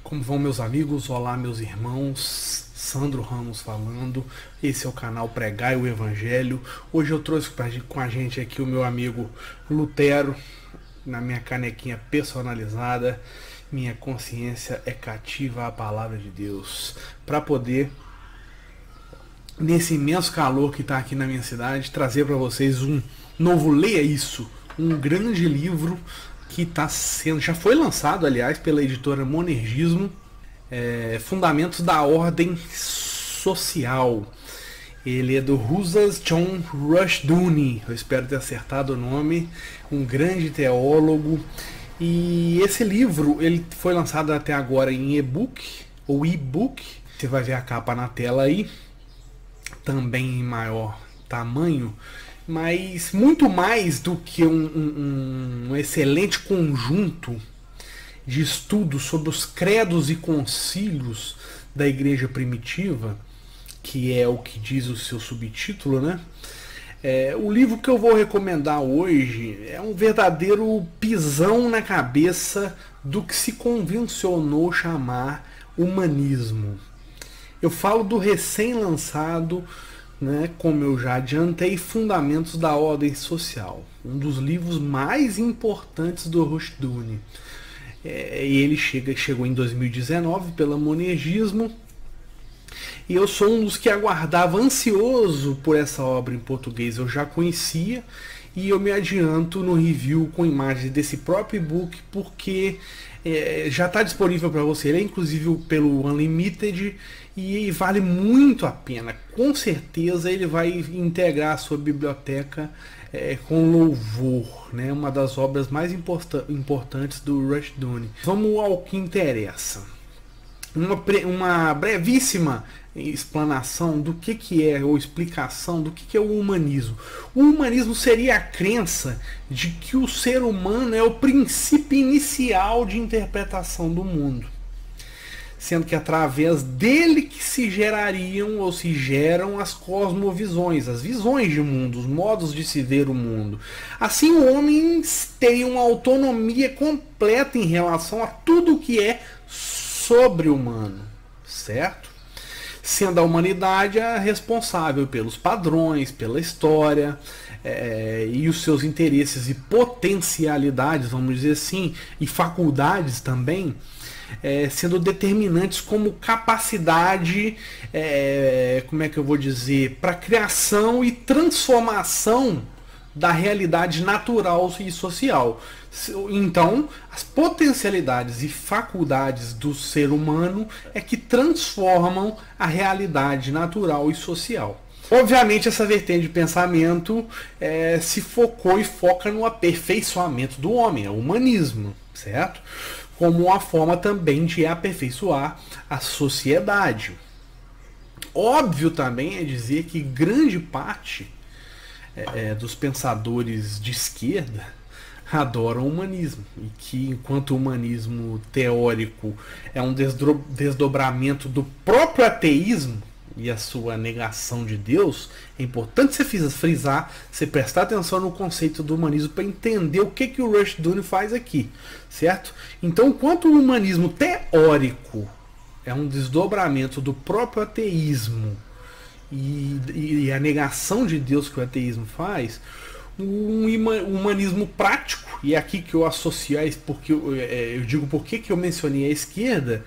Como vão, meus amigos? Olá, meus irmãos. Sandro Ramos falando. Esse é o canal Pregai o Evangelho. Hoje eu trouxe com a gente aqui o meu amigo Lutero, na minha canequinha personalizada. Minha consciência é cativa à palavra de Deus, para poder, nesse imenso calor que está aqui na minha cidade, trazer para vocês um novo Leia Isso, um grande livro que já foi lançado, aliás, pela editora Monergismo, Fundamentos da Ordem Social. Ele é do Rousas John Rushdoony, eu espero ter acertado o nome, um grande teólogo. E esse livro ele foi lançado até agora em e-book ou e-book. Você vai ver a capa na tela aí, também em maior tamanho, mas muito mais do que um excelente conjunto de estudos sobre os credos e concílios da igreja primitiva, que é o que diz o seu subtítulo, né? O livro que eu vou recomendar hoje é um verdadeiro pisão na cabeça do que se convencionou chamar humanismo. Eu falo do recém-lançado, né, como eu já adiantei, Fundamentos da Ordem Social, um dos livros mais importantes do Rushdoony. Ele chegou em 2019 pela Monergismo. E eu sou um dos que aguardava ansioso por essa obra em português. Eu já conhecia e eu me adianto no review com imagens desse próprio e-book, porque já está disponível para você. Ele é inclusive pelo Unlimited e vale muito a pena. Com certeza ele vai integrar a sua biblioteca com louvor, né? Uma das obras mais importantes do Rushdoony. Vamos ao que interessa. Uma brevíssima explanação do que é, ou explicação do que é o humanismo. O humanismo seria a crença de que o ser humano é o princípio inicial de interpretação do mundo, sendo que através dele que se gerariam ou se geram as cosmovisões, as visões de mundo, os modos de se ver o mundo. Assim, o homem tem uma autonomia completa em relação a tudo o que é sobre-humano, certo? Sendo a humanidade a responsável pelos padrões, pela história e os seus interesses e potencialidades, vamos dizer assim, e faculdades também, sendo determinantes como capacidade, como é que eu vou dizer, para criação e transformação da realidade natural e social. Então, as potencialidades e faculdades do ser humano é que transformam a realidade natural e social. Obviamente, essa vertente de pensamento se focou e foca no aperfeiçoamento do homem, é o humanismo, certo? Como uma forma também de aperfeiçoar a sociedade. Óbvio também é dizer que grande parte dos pensadores de esquerda adoram o humanismo, e que enquanto o humanismo teórico é um desdobramento do próprio ateísmo e a sua negação de Deus, é importante você frisar, você prestar atenção no conceito do humanismo para entender o que o Rushdoony faz aqui, certo? Então, enquanto o humanismo teórico é um desdobramento do próprio ateísmo e a negação de Deus que o ateísmo faz, um humanismo prático, e é aqui que eu associo a isso, porque eu digo por que eu mencionei a esquerda,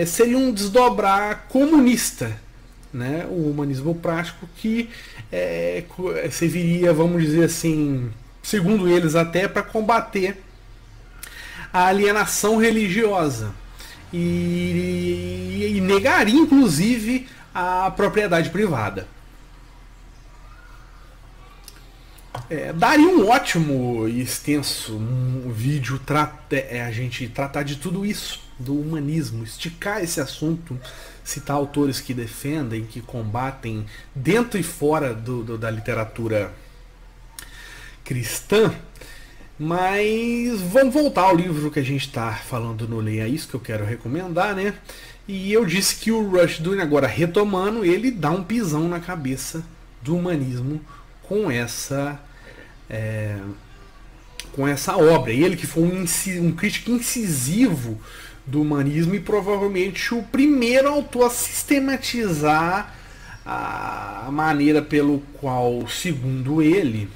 seria um desdobrar comunista, né? O humanismo prático que serviria, vamos dizer assim, segundo eles até, para combater a alienação religiosa e negaria inclusive a propriedade privada. Daria um ótimo e extenso vídeo a gente tratar de tudo isso, do humanismo, esticar esse assunto, citar autores que defendem, que combatem dentro e fora da literatura cristã. Mas vamos voltar ao livro que a gente está falando no Leia Isso, que eu quero recomendar, né? E eu disse que o Rushdoony, agora retomando, ele dá um pisão na cabeça do humanismo com essa obra. Ele que foi um crítico incisivo do humanismo e provavelmente o primeiro autor a sistematizar a maneira pelo qual, segundo ele,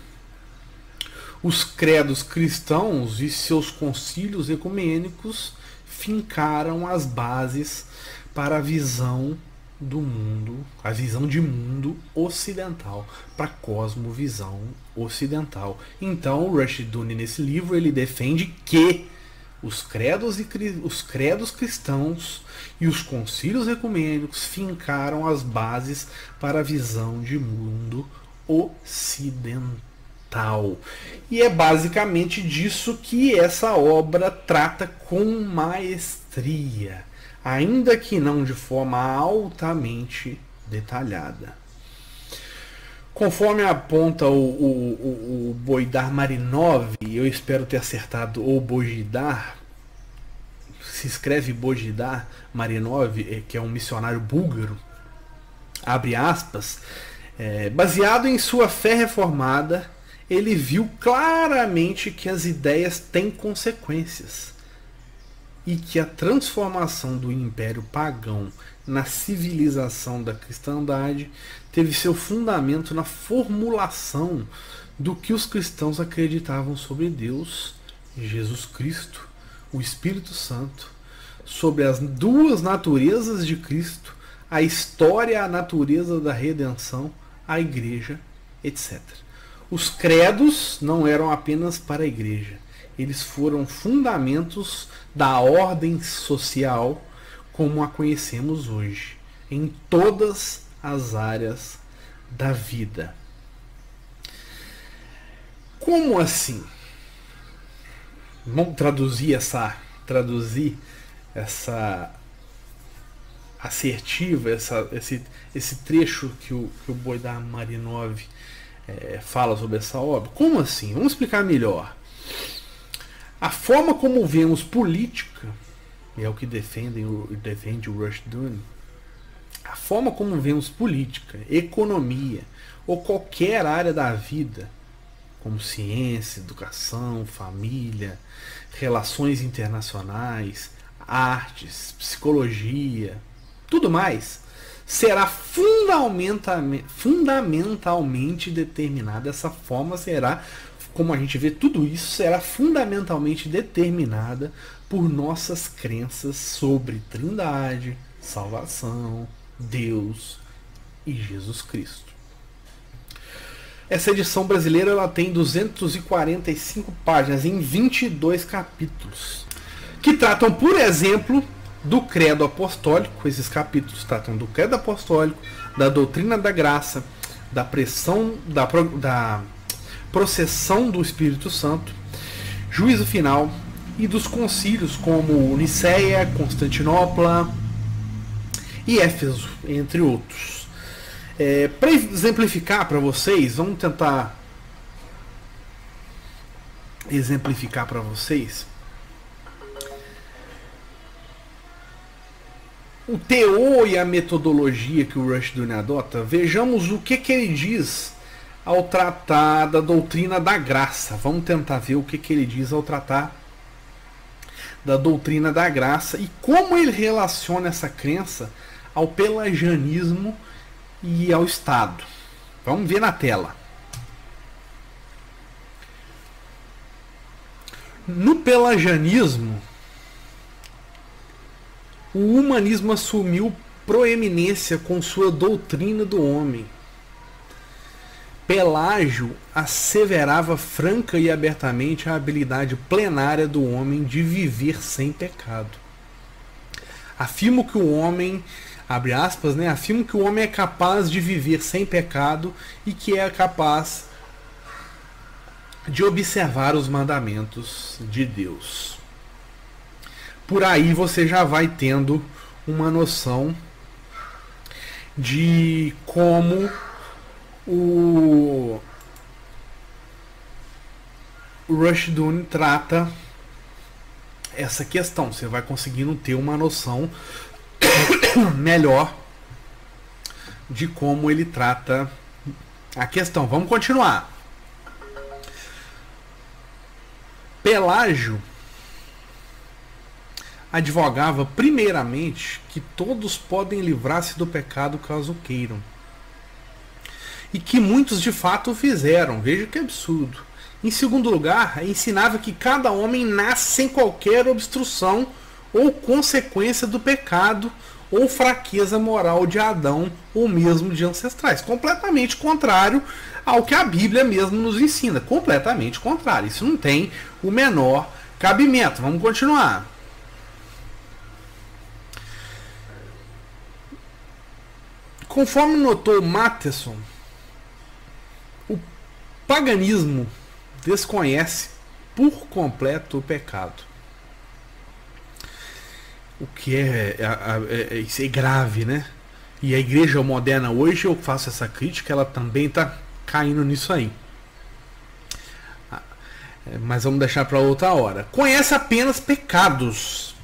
os credos cristãos e seus concílios ecumênicos fincaram as bases para a visão do mundo, a visão de mundo ocidental, para a cosmovisão ocidental. Então, o Rushdoony, nesse livro, ele defende que os credos cristãos e os concílios ecumênicos fincaram as bases para a visão de mundo ocidental. E é basicamente disso que essa obra trata com maestria, ainda que não de forma altamente detalhada. Conforme aponta o Bohdar Marinov, eu espero ter acertado, ou Bohdar, se escreve Bohdar Marinov, que é um missionário búlgaro, abre aspas, baseado em sua fé reformada, ele viu claramente que as ideias têm consequências e que a transformação do Império Pagão na civilização da cristandade teve seu fundamento na formulação do que os cristãos acreditavam sobre Deus, Jesus Cristo, o Espírito Santo, sobre as duas naturezas de Cristo, a história e a natureza da redenção, a igreja, etc. Os credos não eram apenas para a igreja, eles foram fundamentos da ordem social como a conhecemos hoje, em todas as áreas da vida. Como assim? Vamos traduzir essa assertiva, esse trecho que o Bohdar Marinov fala sobre essa obra. Como assim? Vamos explicar melhor. A forma como vemos política, é o que defende o Rushdoony, a forma como vemos política, economia ou qualquer área da vida, como ciência, educação, família, relações internacionais, artes, psicologia, tudo mais, será fundamentalmente determinada. Essa forma será, como a gente vê, tudo isso será fundamentalmente determinada por nossas crenças sobre Trindade, salvação, Deus e Jesus Cristo. Essa edição brasileira ela tem 245 páginas em 22 capítulos, que tratam, por exemplo, do credo apostólico. Esses capítulos tratam do credo apostólico, da doutrina da graça, da processão do Espírito Santo, juízo final e dos concílios como Niceia, Constantinopla e Éfeso, entre outros. Para exemplificar para vocês, vamos tentar exemplificar para vocês o teor e a metodologia que o Rushdoony adota. Vejamos o que ele diz ao tratar da doutrina da graça. Vamos tentar ver o que ele diz ao tratar da doutrina da graça e como ele relaciona essa crença ao pelagianismo e ao Estado. Vamos ver na tela. No pelagianismo, o humanismo assumiu proeminência com sua doutrina do homem. Pelágio asseverava franca e abertamente a habilidade plenária do homem de viver sem pecado. Afirmo que o homem, abre aspas, afirmo que o homem é capaz de viver sem pecado e que é capaz de observar os mandamentos de Deus. Por aí você já vai tendo uma noção de como o Rushdoony trata essa questão. Você vai conseguindo ter uma noção melhor de como ele trata a questão. Vamos continuar. Pelágio advogava primeiramente que todos podem livrar-se do pecado caso queiram. E que muitos de fato o fizeram. Veja que absurdo. Em segundo lugar, ensinava que cada homem nasce sem qualquer obstrução ou consequência do pecado ou fraqueza moral de Adão ou mesmo de ancestrais. Completamente contrário ao que a Bíblia mesmo nos ensina. Completamente contrário. Isso não tem o menor cabimento. Vamos continuar. Conforme notou Matheson, o paganismo desconhece por completo o pecado. O que isso é grave, né? E a igreja moderna hoje, eu faço essa crítica, ela também está caindo nisso aí. Mas vamos deixar para outra hora. Conhece apenas pecados.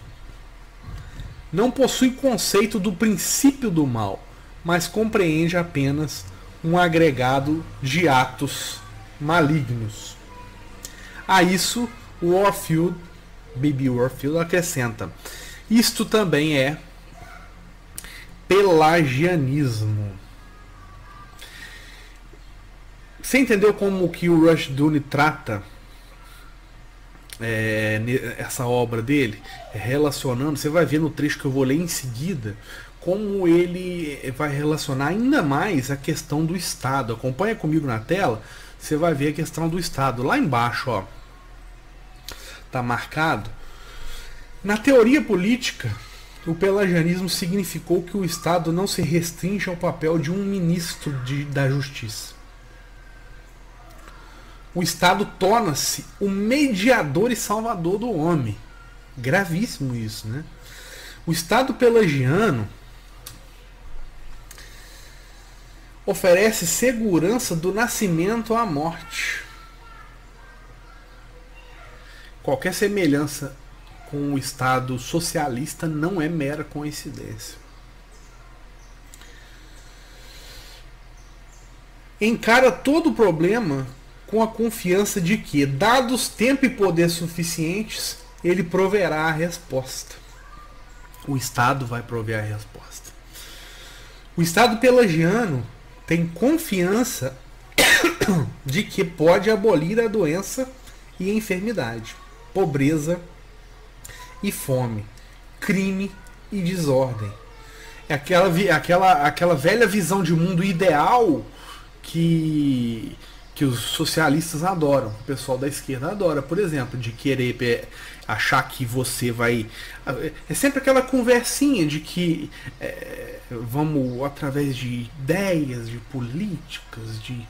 Não possui conceito do princípio do mal, mas compreende apenas um agregado de atos malignos. A isso, Baby Warfield acrescenta: isto também é pelagianismo. Você entendeu como que o Rushdoony trata essa obra dele? Relacionando, você vai ver no trecho que eu vou ler em seguida, como ele vai relacionar ainda mais a questão do Estado. Acompanha comigo na tela, você vai ver a questão do Estado. Lá embaixo, ó, tá marcado. Na teoria política, o pelagianismo significou que o Estado não se restringe ao papel de um ministro da Justiça. O Estado torna-se o mediador e salvador do homem. Gravíssimo isso, né? O Estado pelagiano oferece segurança do nascimento à morte. Qualquer semelhança com o Estado socialista não é mera coincidência. Encara todo o problema com a confiança de que, dados tempo e poder suficientes, ele proverá a resposta. O Estado vai prover a resposta. O Estado pelagiano tem confiança de que pode abolir a doença e a enfermidade, pobreza e fome, crime e desordem. É aquela velha visão de mundo ideal que os socialistas adoram, o pessoal da esquerda adora, por exemplo, de querer achar que você vai... É sempre aquela conversinha de que vamos, através de ideias, de políticas, de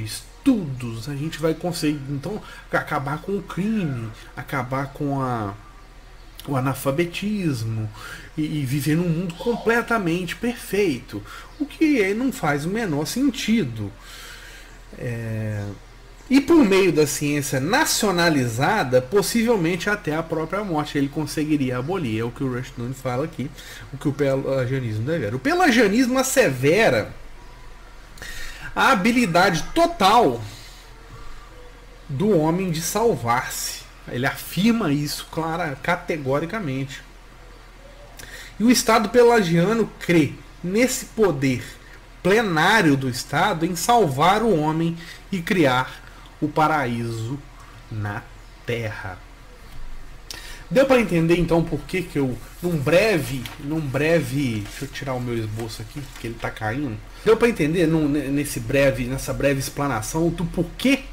estudos, a gente vai conseguir, então, acabar com o crime, acabar com o analfabetismo e viver num mundo completamente perfeito, o que não faz o menor sentido. E por meio da ciência nacionalizada, possivelmente até a própria morte ele conseguiria abolir. É o que o Rushdoony fala aqui, o que o pelagianismo devera. O pelagianismo assevera a habilidade total do homem de salvar-se. Ele afirma isso categoricamente. E o Estado pelagiano crê nesse poder plenário do Estado em salvar o homem e criar o paraíso na Terra. Deu para entender então por que eu, num breve, deixa eu tirar o meu esboço aqui, que ele está caindo. Deu para entender nessa breve explanação do porquê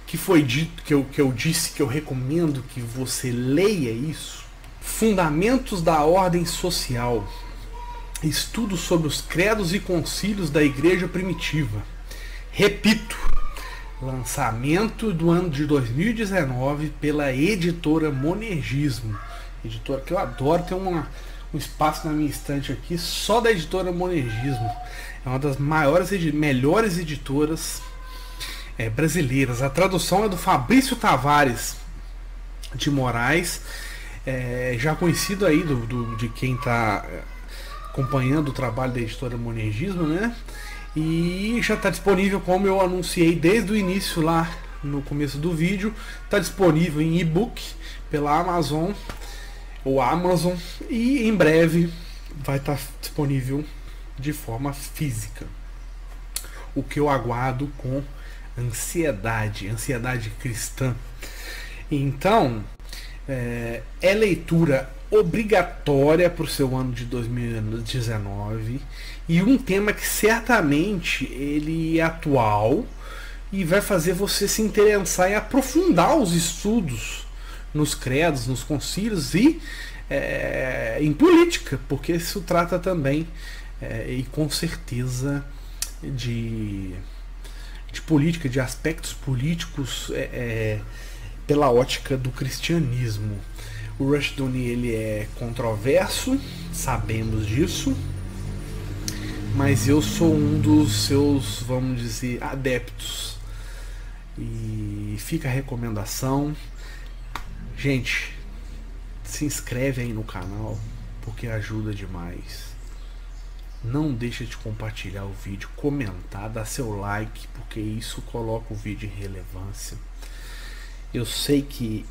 que foi dito, que eu disse que eu recomendo que você leia isso? Fundamentos da ordem social. Estudo sobre os credos e concílios da Igreja Primitiva. Repito, lançamento do ano de 2019 pela editora Monergismo. Editora que eu adoro, tem um espaço na minha estante aqui só da editora Monergismo. É uma das maiores e melhores editoras brasileiras. A tradução é do Fabrício Tavares de Moraes, já conhecido aí de quem está acompanhando o trabalho da editora Monergismo, né? E já está disponível, como eu anunciei desde o início lá no começo do vídeo. Está disponível em e-book pela Amazon ou Amazon, e em breve vai estar disponível de forma física, o que eu aguardo com ansiedade cristã. Então, é leitura obrigatória para o seu ano de 2019, e um tema que certamente ele é atual e vai fazer você se interessar em aprofundar os estudos nos credos, nos concílios e em política, porque isso trata também e com certeza de política, de aspectos políticos pela ótica do cristianismo. O Rushdoony ele é controverso, sabemos disso, mas eu sou um dos seus, vamos dizer, adeptos. E fica a recomendação. Gente, se inscreve aí no canal, porque ajuda demais. Não deixa de compartilhar o vídeo, comentar, dar seu like, porque isso coloca o vídeo em relevância. Eu sei que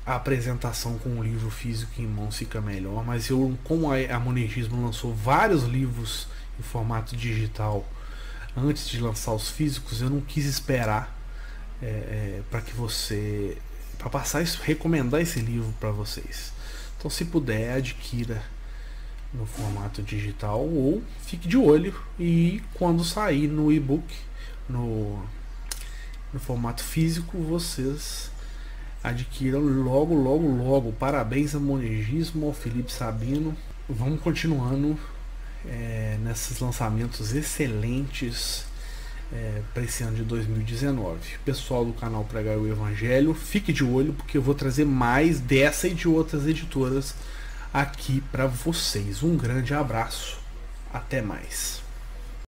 a apresentação com o livro físico em mãos fica melhor, mas como a Monergismo lançou vários livros em formato digital antes de lançar os físicos, eu não quis esperar para passar isso, recomendar esse livro para vocês. Então, se puder, adquira no formato digital ou fique de olho, e quando sair no e-book, no formato físico, vocês adquiram logo. Parabéns a Monergismo, ao Felipe Sabino. Vamos continuando nesses lançamentos excelentes para esse ano de 2019. Pessoal do canal Pregar o Evangelho, fique de olho, porque eu vou trazer mais dessa e de outras editoras aqui para vocês. Um grande abraço, até mais.